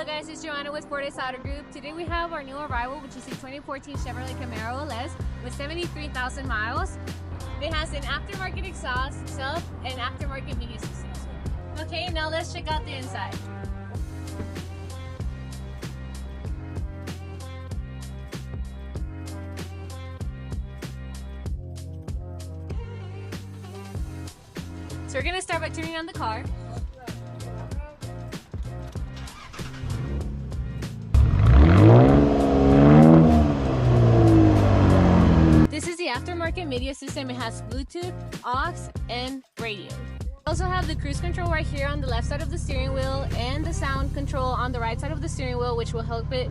guys, it's Johana with Fortis Auto Group. Today we have our new arrival, which is a 2014 Chevrolet Camaro LS with 73,000 miles. It has an aftermarket exhaust, sub, and aftermarket media system. Okay, now let's check out the inside. So we're gonna start by turning on the car. This is the aftermarket media system. It has Bluetooth, AUX, and radio. We also have the cruise control right here on the left side of the steering wheel and the sound control on the right side of the steering wheel, which will help it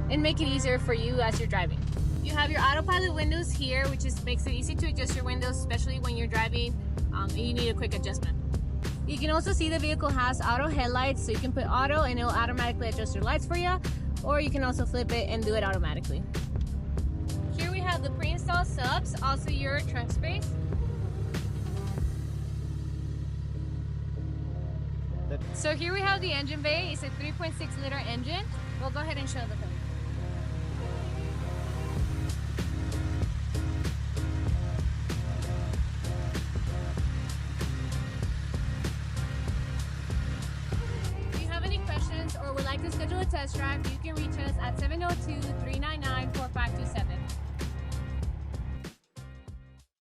and make it easier for you as you're driving. You have your autopilot windows here, which makes it easy to adjust your windows, especially when you're driving and you need a quick adjustment. You can also see the vehicle has auto headlights, so you can put auto and it'll automatically adjust your lights for you, or you can also flip it and do it automatically. Here we have the pre-installed subs, also your trunk space. So here we have the engine bay. It's a 3.6 liter engine. We'll go ahead and show the hood. If you have any questions or would like to schedule a test drive, you can reach us at 702-399-4527.